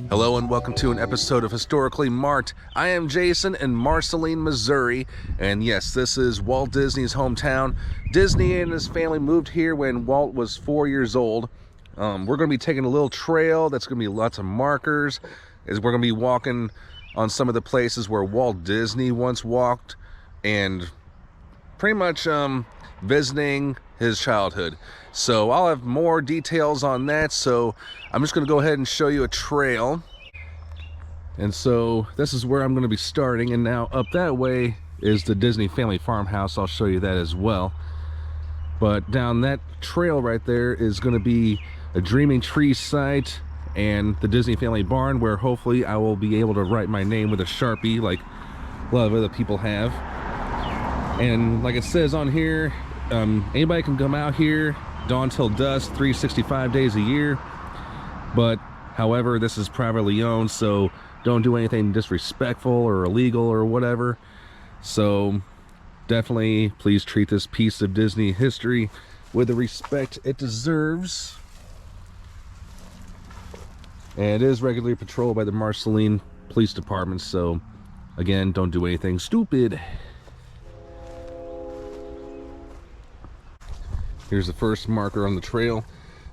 Hello and welcome to an episode of Historically Marked. I am Jason in Marceline, Missouri, and yes, this is Walt Disney's hometown. Disney and his family moved here when Walt was 4 years old. We're going to be taking a little trail that's going to be lots of markers, as we're going to be walking on some of the places where Walt Disney once walked, and pretty much visiting his childhood. So I'll have more details on that, so I'm just going to go ahead and show you a trail. And so this is where I'm going to be starting, and now up that way is the Disney family farmhouse. I'll show you that as well. But down that trail right there is going to be a Dreaming Tree site and the Disney family barn, where hopefully I will be able to write my name with a Sharpie like a lot of other people have. And like it says on here, anybody can come out here dawn till dusk, 365 days a year. But however, this is privately owned, so don't do anything disrespectful or illegal or whatever. So definitely please treat this piece of Disney history with the respect it deserves. And it is regularly patrolled by the Marceline Police Department, so again, don't do anything stupid. Here's the first marker on the trail.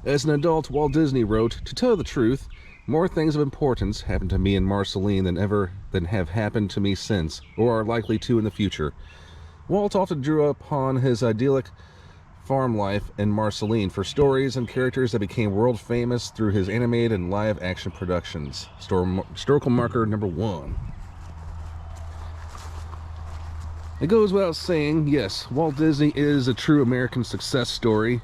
As an adult, Walt Disney wrote, "To tell the truth, more things of importance happened to me in Marceline than have happened to me since, or are likely to in the future." Walt often drew upon his idyllic farm life in Marceline for stories and characters that became world famous through his animated and live action productions. Historical marker number 1. It goes without saying, yes, Walt Disney is a true American success story.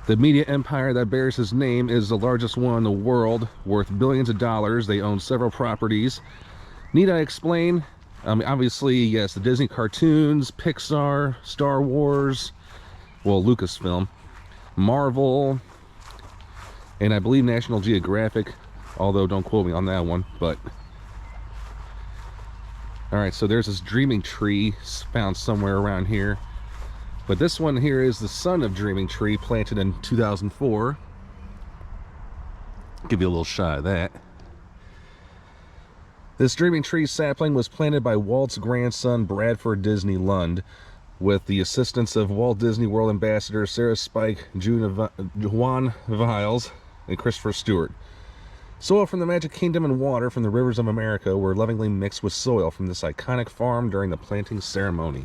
The media empire that bears his name is the largest one in the world, worth billions of dollars. They own several properties. Need I explain? Obviously, yes, the Disney cartoons, Pixar, Star Wars, well, Lucasfilm, Marvel, and I believe National Geographic, although don't quote me on that one, but... Alright, so there's this Dreaming Tree found somewhere around here. But this one here is the son of Dreaming Tree, planted in 2004. Give you a little shot of that. This Dreaming Tree sapling was planted by Walt's grandson, Bradford Disney Lund, with the assistance of Walt Disney World Ambassador Sarah Spike, Juan Viles, and Christopher Stewart. Soil from the Magic Kingdom and water from the rivers of America were lovingly mixed with soil from this iconic farm during the planting ceremony.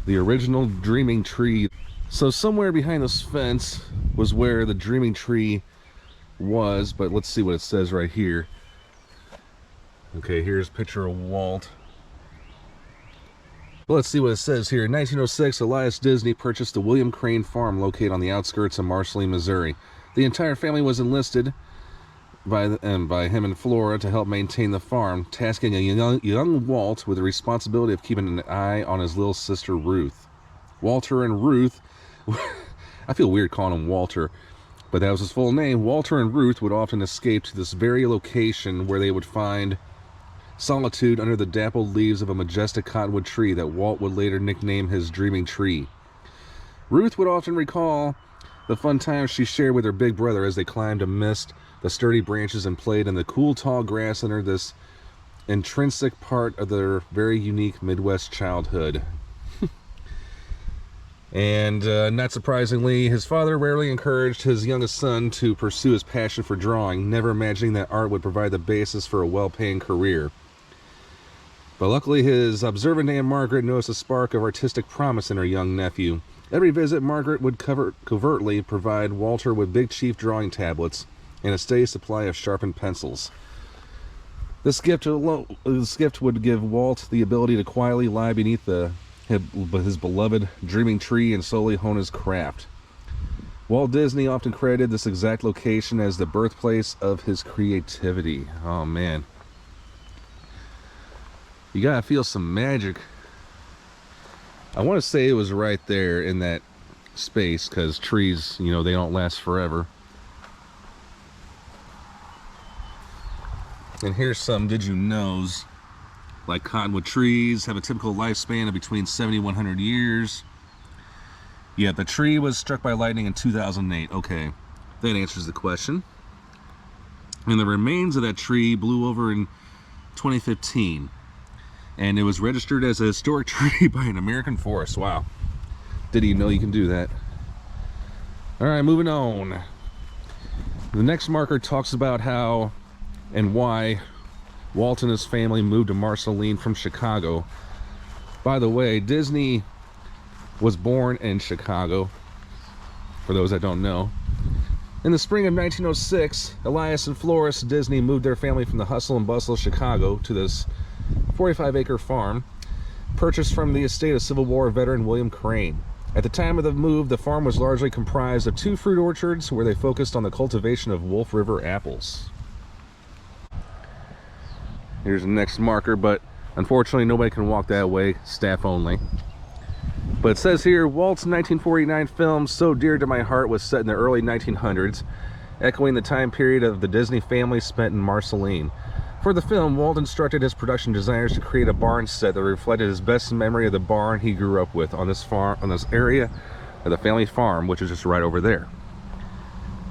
The original Dreaming Tree. So somewhere behind this fence was where the Dreaming Tree was, but let's see what it says right here. Okay, here's a picture of Walt. Well, let's see what it says here. In 1906, Elias Disney purchased the William Crane Farm located on the outskirts of Marceline, Missouri. The entire family was enlisted by him and Flora to help maintain the farm, tasking a young Walt with the responsibility of keeping an eye on his little sister Ruth. Walter and Ruth, I feel weird calling him Walter, but that was his full name. Walter and Ruth would often escape to this very location where they would find solitude under the dappled leaves of a majestic cottonwood tree that Walt would later nickname his Dreaming Tree. Ruth would often recall the fun times she shared with her big brother as they climbed amidst the sturdy branches and played in the cool tall grass under this intrinsic part of their very unique Midwest childhood. And not surprisingly, his father rarely encouraged his youngest son to pursue his passion for drawing, never imagining that art would provide the basis for a well-paying career. But luckily, his observant Aunt Margaret noticed a spark of artistic promise in her young nephew. Every visit, Margaret would covertly provide Walter with Big Chief drawing tablets and a steady supply of sharpened pencils. This gift would give Walt the ability to quietly lie beneath his beloved Dreaming Tree and slowly hone his craft. Walt Disney often credited this exact location as the birthplace of his creativity. Oh man. You gotta feel some magic. I want to say it was right there in that space, because trees, you know, they don't last forever. And here's some did you knows. Like cottonwood trees have a typical lifespan of between 70 and 100 years. Yeah, the tree was struck by lightning in 2008. Okay, that answers the question. And the remains of that tree blew over in 2015. And it was registered as a historic tree by an American forest. Wow. Didn't even know you can do that. All right, moving on. The next marker talks about how and why Walt and his family moved to Marceline from Chicago. By the way, Disney was born in Chicago, for those that don't know. In the spring of 1906, Elias and Florence Disney moved their family from the hustle and bustle of Chicago to this 45-acre farm purchased from the estate of Civil War veteran William Crane. At the time of the move, the farm was largely comprised of 2 fruit orchards where they focused on the cultivation of Wolf River apples. Here's the next marker, but unfortunately nobody can walk that way, staff only. But it says here, Walt's 1949 film So Dear to My Heart was set in the early 1900s, echoing the time period of the Disney family spent in Marceline. For the film, Walt instructed his production designers to create a barn set that reflected his best memory of the barn he grew up with on this farm, on this area of the family farm, which is just right over there.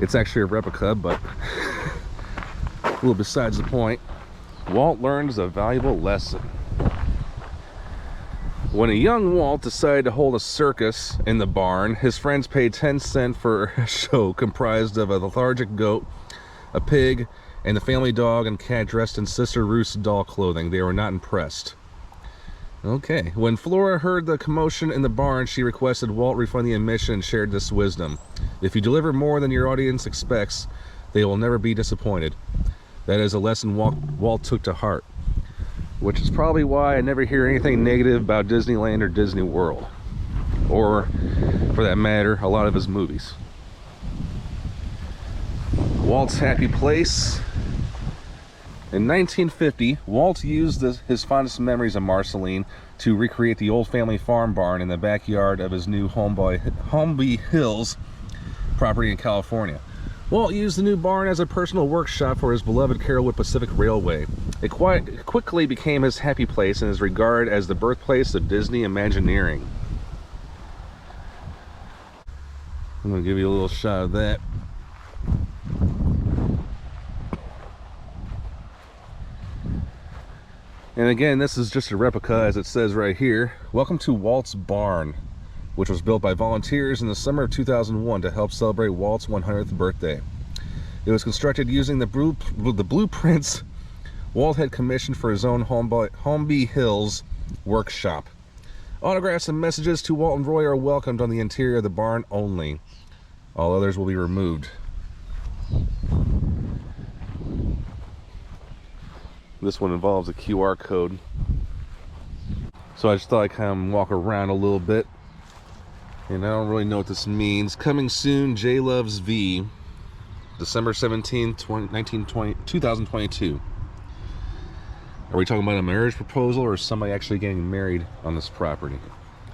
It's actually a replica, but a little besides the point. Walt learns a valuable lesson. When a young Walt decided to hold a circus in the barn, his friends paid 10 cents for a show comprised of a lethargic goat, a pig, and the family dog and cat dressed in Sister Ruth's doll clothing. They were not impressed. Okay, when Flora heard the commotion in the barn, she requested Walt refund the admission and shared this wisdom. If you deliver more than your audience expects, they will never be disappointed. That is a lesson Walt took to heart, which is probably why I never hear anything negative about Disneyland or Disney World, or for that matter, a lot of his movies. Walt's happy place. In 1950, Walt used his fondest memories of Marceline to recreate the old family farm barn in the backyard of his new Holmby Hills property in California. Walt used the new barn as a personal workshop for his beloved Carolwood Pacific Railway. It quickly became his happy place and is regarded as the birthplace of Disney Imagineering. I'm going to give you a little shot of that. And again, this is just a replica, as it says right here. Welcome to Walt's Barn, which was built by volunteers in the summer of 2001 to help celebrate Walt's 100th birthday. It was constructed using the blueprints Walt had commissioned for his own Holmby Hills workshop. Autographs and messages to Walt and Roy are welcomed on the interior of the barn only. All others will be removed. This one involves a QR code. So I just thought I'd kind of walk around a little bit. And I don't really know what this means. Coming soon, J Loves V. December 17th, 2022. Are we talking about a marriage proposal or somebody actually getting married on this property?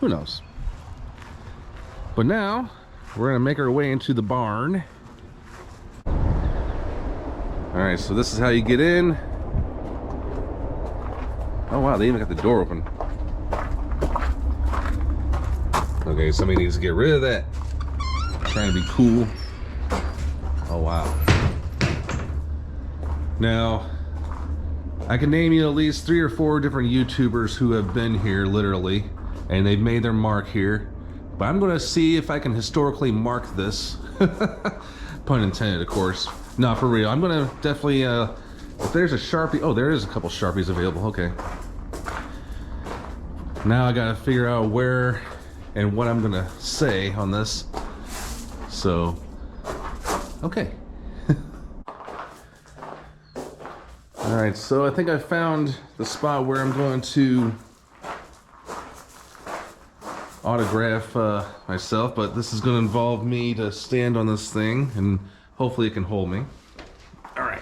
Who knows? But now, we're going to make our way into the barn. Alright, so this is how you get in. Oh wow, they even got the door open. Okay, somebody needs to get rid of that. Trying to be cool. Oh wow. Now, I can name you at least 3 or 4 different YouTubers who have been here, literally, and they've made their mark here. But I'm gonna see if I can historically mark this. Pun intended, of course. No, for real. I'm gonna definitely, if there's a Sharpie, oh, there is a couple Sharpies available, okay. Now I gotta figure out where and what I'm gonna say on this. So, okay. Alright, so I think I found the spot where I'm going to autograph myself, but this is going to involve me to stand on this thing, and hopefully it can hold me. All right.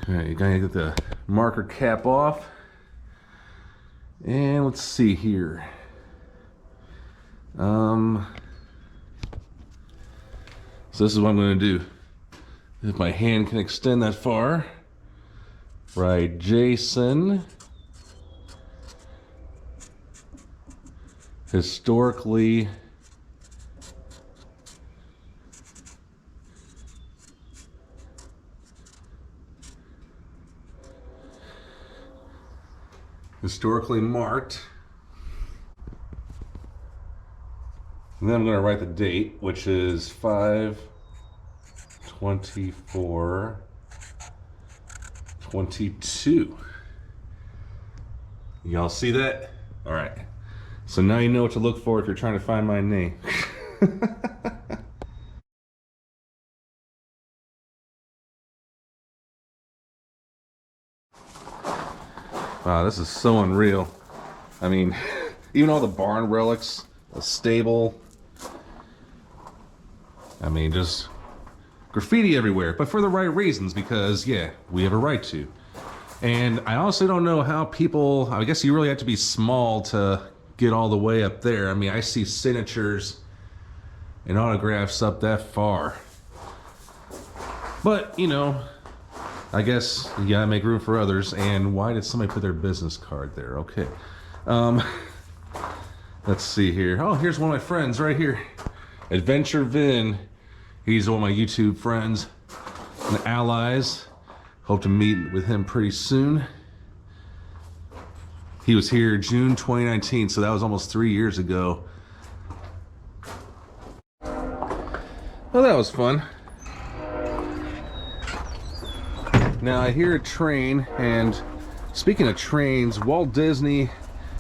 Okay, you gotta get the marker cap off. And let's see here. So this is what I'm going to do. If my hand can extend that far. Right, Jason. Historically marked. And then I'm going to write the date, which is 5/24/22. Y'all see that? All right. So now you know what to look for if you're trying to find my name. Wow, this is so unreal. I mean, even all the barn relics, the stable. I mean, just graffiti everywhere, but for the right reasons, because, yeah, we have a right to. And I also don't know how people, I guess you really have to be small to get all the way up there. I mean, I see signatures and autographs up that far. But, you know, I guess you gotta make room for others. And why did somebody put their business card there? Okay. Let's see here. Oh, here's one of my friends right here. Adventure Vin. He's one of my YouTube friends and allies. Hope to meet with him pretty soon. He was here June 2019, so that was almost 3 years ago. Well, that was fun. Now I hear a train, and speaking of trains, Walt Disney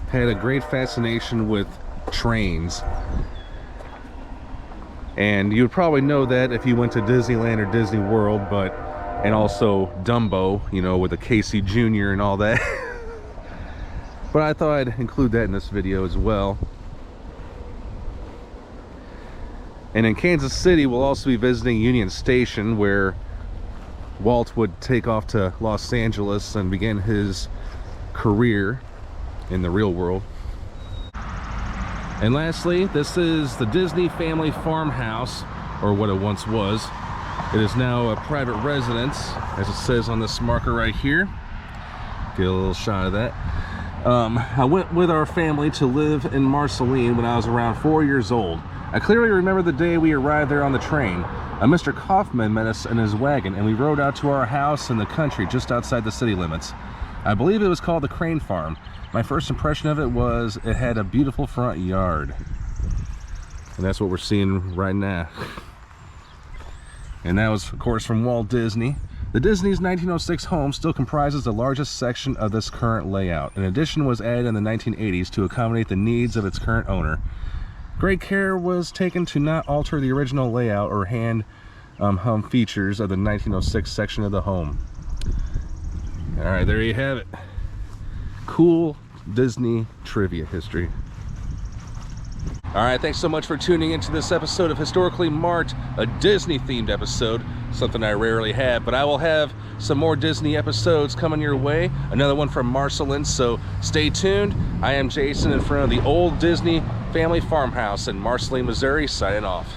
had a great fascination with trains. And you would probably know that if you went to Disneyland or Disney World, and also Dumbo, you know, with the Casey Jr. and all that. But I thought I'd include that in this video as well. And in Kansas City, we'll also be visiting Union Station, where Walt would take off to Los Angeles and begin his career in the real world. And lastly, this is the Disney family farmhouse, or what it once was. It is now a private residence, as it says on this marker right here. Get a little shot of that. I went with our family to live in Marceline when I was around 4 years old. I clearly remember the day we arrived there on the train. A Mr. Kaufman met us in his wagon, and we rode out to our house in the country just outside the city limits. I believe it was called the Crane Farm. My first impression of it was it had a beautiful front yard. And that's what we're seeing right now. And that was, of course, from Walt Disney. The Disney's 1906 home still comprises the largest section of this current layout. An addition was added in the 1980s to accommodate the needs of its current owner. Great care was taken to not alter the original layout or home features of the 1906 section of the home. All right, there you have it. Cool Disney trivia history. All right, thanks so much for tuning into this episode of Historically Marked, a Disney-themed episode, something I rarely have, but I will have some more Disney episodes coming your way, another one from Marceline, so stay tuned. I am Jason in front of the old Disney family farmhouse in Marceline, Missouri, signing off.